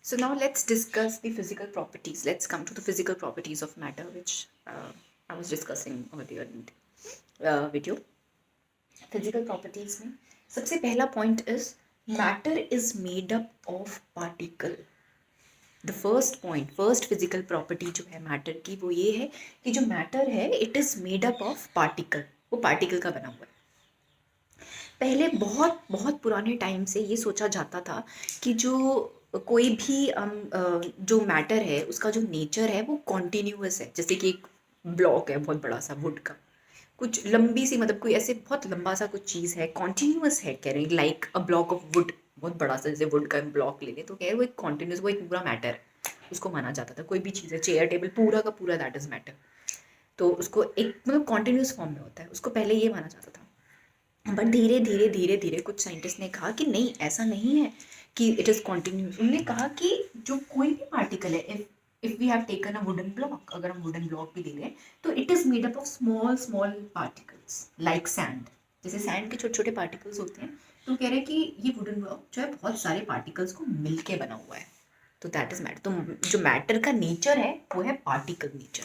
So now let's discuss the physical properties. Let's come to the physical properties of matter, which I was discussing earlier in the video. Physical properties में सबसे पहला point is matter is made up of particle. The first point, first physical property जो है matter की, वो ये है कि जो मैटर है it is made up of particle. वो पार्टिकल का बना हुआ है. पहले बहुत बहुत पुराने टाइम से ये सोचा जाता था कि जो कोई भी जो मैटर है उसका जो नेचर है वो कॉन्टीन्यूअस है. जैसे कि एक ब्लॉक है बहुत बड़ा सा वुड का, कुछ लंबी सी, मतलब कोई ऐसे बहुत लंबा सा कुछ चीज़ है, कॉन्टीन्यूअस है, कह रहे हैं like a block of would. बहुत बड़ा सा जैसे वुड का ब्लॉक ले लें तो कह रहे हैं वो एक कॉन्टीन्यूअस, वो एक पूरा मैटर है. उसको माना जाता था. कोई भी चीज़ है, चेयर टेबल, पूरा का पूरा दैट इज़ मैटर. तो उसको एक मतलब कॉन्टीन्यूस फॉर्म में होता है, उसको पहले ये माना जाता था. बट धीरे धीरे धीरे धीरे कुछ साइंटिस्ट ने कहा कि नहीं, ऐसा नहीं है कि इट इज़ कॉन्टीन्यूस. उन्होंने कहा कि जो कोई भी पार्टिकल है, if we have taken a wooden block, अगर हम वुडन ब्लॉक भी ले लें तो it is made up of small small particles like sand. जैसे सैंड के छोटे छोटे पार्टिकल्स होते हैं, तो कह रहे हैं कि ये वुडन ब्लॉक जो है बहुत सारे पार्टिकल्स को मिल के बना हुआ है. तो दैट इज मैटर. तो जो मैटर का नेचर है वो है पार्टिकल नेचर.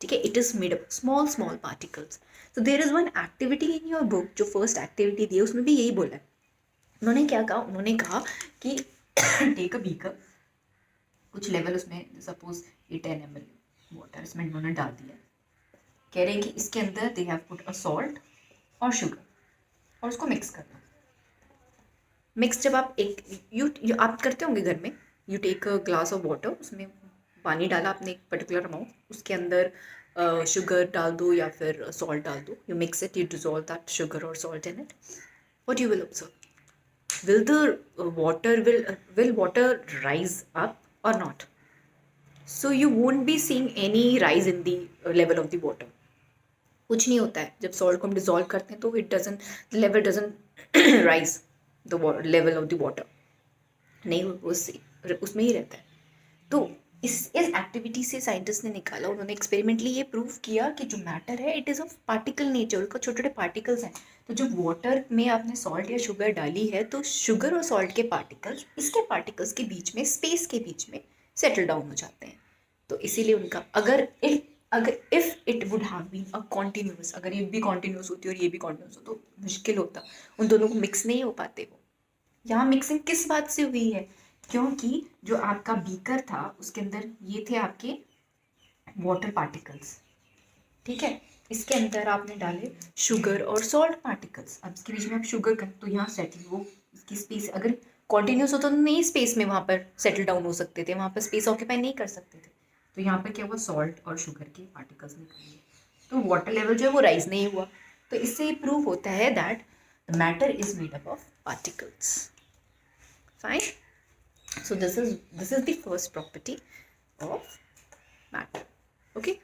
ठीक है, it is made up small small particles. तो there is one activity in your book, जो फर्स्ट एक्टिविटी दी है उसमें भी यही बोला है. उन्होंने क्या कहा, उन्होंने कहा कि टेक अ बीकर, कुछ लेवल उसमें सपोज ये 10 ml वाटर इसमें उन्होंने डाल दिया. कह रहे हैं कि इसके अंदर they have put a salt और शुगर और उसको मिक्स कर दो. मिक्स जब आप एक यू आप करते होंगे घर में, you take a glass of water, उसमें पानी डाला आपने एक पर्टिकुलर अमाउंट, उसके अंदर शुगर डाल दो या फिर सॉल्ट डाल दो. You mix it, you dissolve that sugar और salt in it. What you will observe, will the will water rise up or not? So you won't be seeing any rise in the level of the water. कुछ नहीं होता है. जब salt को हम dissolve करते हैं तो it doesn't, the level doesn't rise, the level of the water नहीं, उसमें ही रहता है. तो इस एक्टिविटी से साइंटिस्ट ने निकाला, उन्होंने एक्सपेरिमेंटली ये प्रूव किया कि जो मैटर है it is of particle nature. उसका छोटे छोटे पार्टिकल्स हैं. तो जब वाटर में आपने सॉल्ट या शुगर डाली है तो शुगर और सॉल्ट के पार्टिकल्स इसके पार्टिकल्स के बीच में, स्पेस के बीच में सेटल डाउन हो जाते हैं. तो इसीलिए उनका अगर if it would have been a continuous, अगर ये भी कॉन्टीन्यूस होती और ये भी कॉन्टीन्यूस हो तो मुश्किल होता, उन दोनों को मिक्स नहीं हो पाते. वो यहाँ मिक्सिंग किस बात से हुई है, क्योंकि जो आपका बीकर था उसके अंदर ये थे आपके वाटर पार्टिकल्स. ठीक है, इसके अंदर आपने डाले शुगर और सॉल्ट पार्टिकल्स. अब इसके बीच में आप शुगर कर तो यहाँ सेटल, वो इसकी स्पेस अगर कॉन्टिन्यूस होता तो नहीं स्पेस में वहाँ पर सेटल डाउन हो सकते थे, वहाँ पर स्पेस ऑक्यूपाई नहीं कर सकते थे. तो यहाँ पर क्या हुआ, सॉल्ट और शुगर के पार्टिकल्स निकल गए, तो वाटर लेवल जो है वो राइज नहीं हुआ. तो इससे ये प्रूव होता है that the matter is made up of particles. Fine. So this is the first property of matter. Okay.